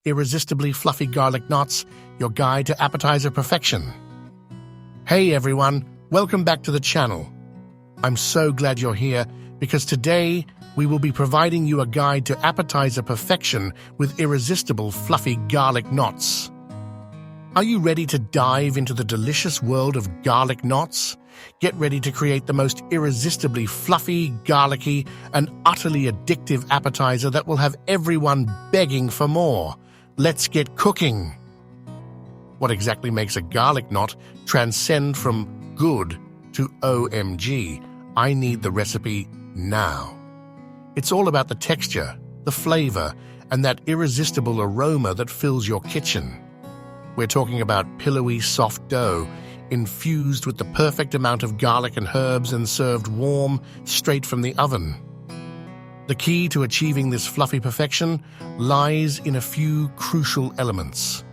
Irresistibly Fluffy Garlic Knots, your guide to appetizer perfection. Hey everyone, welcome back to the channel. I'm so glad you're here because today we will be providing you a guide to appetizer perfection with irresistible fluffy garlic knots. Are you ready to dive into the delicious world of garlic knots? Get ready to create the most irresistibly fluffy, garlicky, and utterly addictive appetizer that will have everyone begging for more. Let's get cooking! What exactly makes a garlic knot transcend from good to OMG? I need the recipe now. It's all about the texture, the flavor, and that irresistible aroma that fills your kitchen. We're talking about pillowy, soft dough, infused with the perfect amount of garlic and herbs and served warm, straight from the oven. The key to achieving this fluffy perfection lies in a few crucial elements.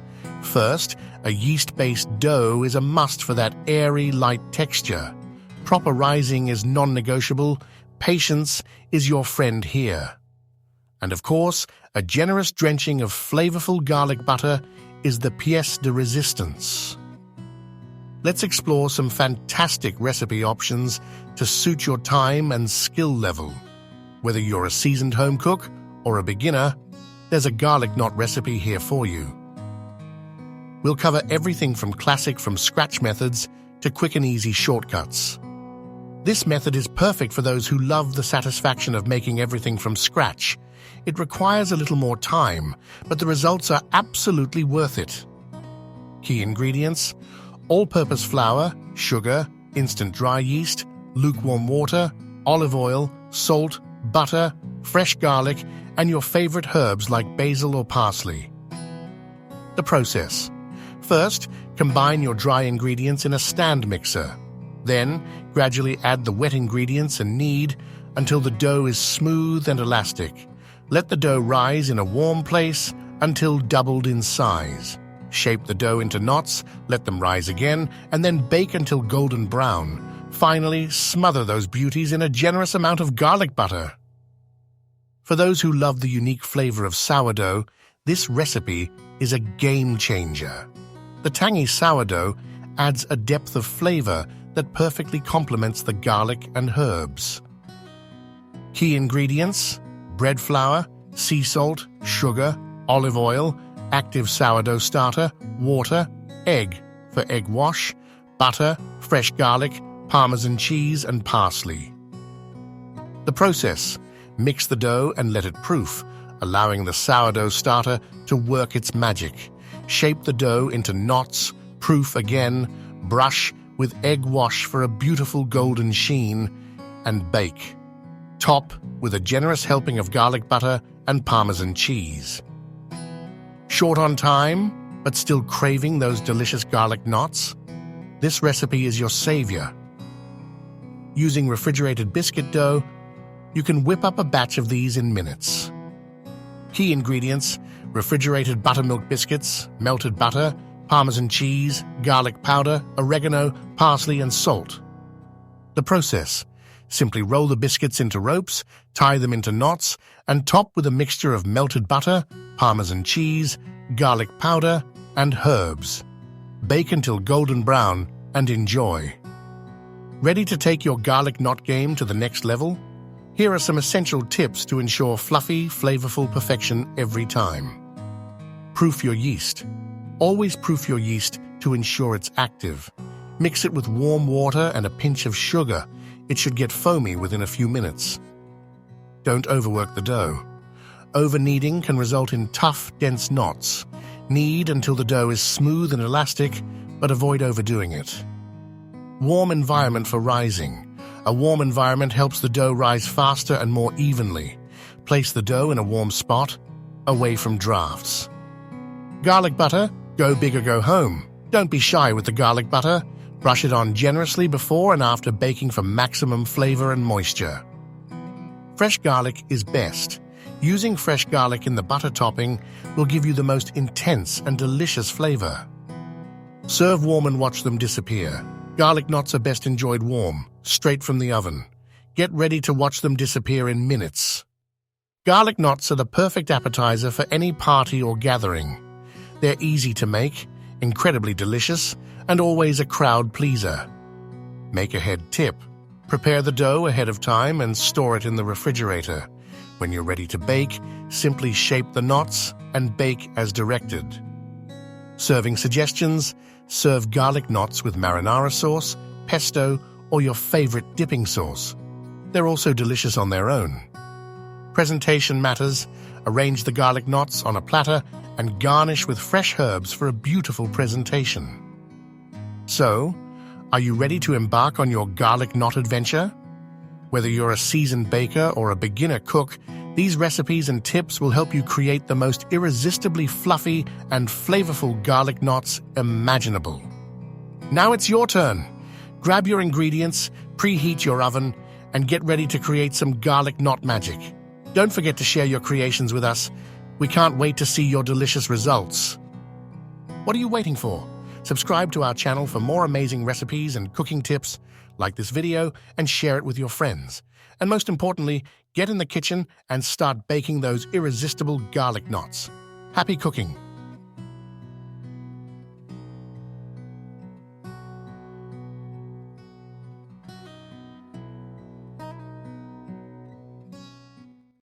First, a yeast-based dough is a must for that airy, light texture. Proper rising is non-negotiable. Patience is your friend here. And of course, a generous drenching of flavorful garlic butter is the pièce de résistance. Let's explore some fantastic recipe options to suit your time and skill level. Whether you're a seasoned home cook or a beginner, there's a garlic knot recipe here for you. We'll cover everything from classic from-scratch methods to quick and easy shortcuts. This method is perfect for those who love the satisfaction of making everything from scratch. It requires a little more time, but the results are absolutely worth it. Key ingredients: all-purpose flour, sugar, instant dry yeast, lukewarm water, olive oil, salt, butter, fresh garlic, and your favorite herbs like basil or parsley. The process: first, combine your dry ingredients in a stand mixer. Then, gradually add the wet ingredients and knead until the dough is smooth and elastic. Let the dough rise in a warm place until doubled in size. Shape the dough into knots, let them rise again, and then bake until golden brown. Finally, smother those beauties in a generous amount of garlic butter. For those who love the unique flavor of sourdough, this recipe is a game changer. The tangy sourdough adds a depth of flavor that perfectly complements the garlic and herbs. Key ingredients: bread flour, sea salt, sugar, olive oil, active sourdough starter, water, egg for egg wash, butter, fresh garlic, Parmesan cheese, and parsley. The process: mix the dough and let it proof, allowing the sourdough starter to work its magic. Shape the dough into knots, proof again, brush with egg wash for a beautiful golden sheen, and bake. Top with a generous helping of garlic butter and Parmesan cheese. Short on time, but still craving those delicious garlic knots? This recipe is your savior. Using refrigerated biscuit dough, you can whip up a batch of these in minutes. Key ingredients: refrigerated buttermilk biscuits, melted butter, Parmesan cheese, garlic powder, oregano, parsley, and salt. The process: simply roll the biscuits into ropes, tie them into knots, and top with a mixture of melted butter, Parmesan cheese, garlic powder, and herbs. Bake until golden brown and enjoy. Ready to take your garlic knot game to the next level? Here are some essential tips to ensure fluffy, flavorful perfection every time. Proof your yeast. Always proof your yeast to ensure it's active. Mix it with warm water and a pinch of sugar. It should get foamy within a few minutes. Don't overwork the dough. Over-kneading can result in tough, dense knots. Knead until the dough is smooth and elastic, but avoid overdoing it. Warm environment for rising. A warm environment helps the dough rise faster and more evenly. Place the dough in a warm spot, away from drafts. Garlic butter, go big or go home. Don't be shy with the garlic butter. Brush it on generously before and after baking for maximum flavor and moisture. Fresh garlic is best. Using fresh garlic in the butter topping will give you the most intense and delicious flavor. Serve warm and watch them disappear. Garlic knots are best enjoyed warm, straight from the oven. Get ready to watch them disappear in minutes. Garlic knots are the perfect appetizer for any party or gathering. They're easy to make, incredibly delicious, and always a crowd pleaser. Make a head tip. Prepare the dough ahead of time and store it in the refrigerator. When you're ready to bake, simply shape the knots and bake as directed. Serving suggestions: serve garlic knots with marinara sauce, pesto, or your favorite dipping sauce. They're also delicious on their own. Presentation matters. Arrange the garlic knots on a platter and garnish with fresh herbs for a beautiful presentation. So, are you ready to embark on your garlic knot adventure? Whether you're a seasoned baker or a beginner cook, these recipes and tips will help you create the most irresistibly fluffy and flavorful garlic knots imaginable. Now it's your turn. Grab your ingredients, preheat your oven, and get ready to create some garlic knot magic. Don't forget to share your creations with us. We can't wait to see your delicious results. What are you waiting for? Subscribe to our channel for more amazing recipes and cooking tips. Like this video and share it with your friends. And most importantly, get in the kitchen and start baking those irresistible garlic knots. Happy cooking!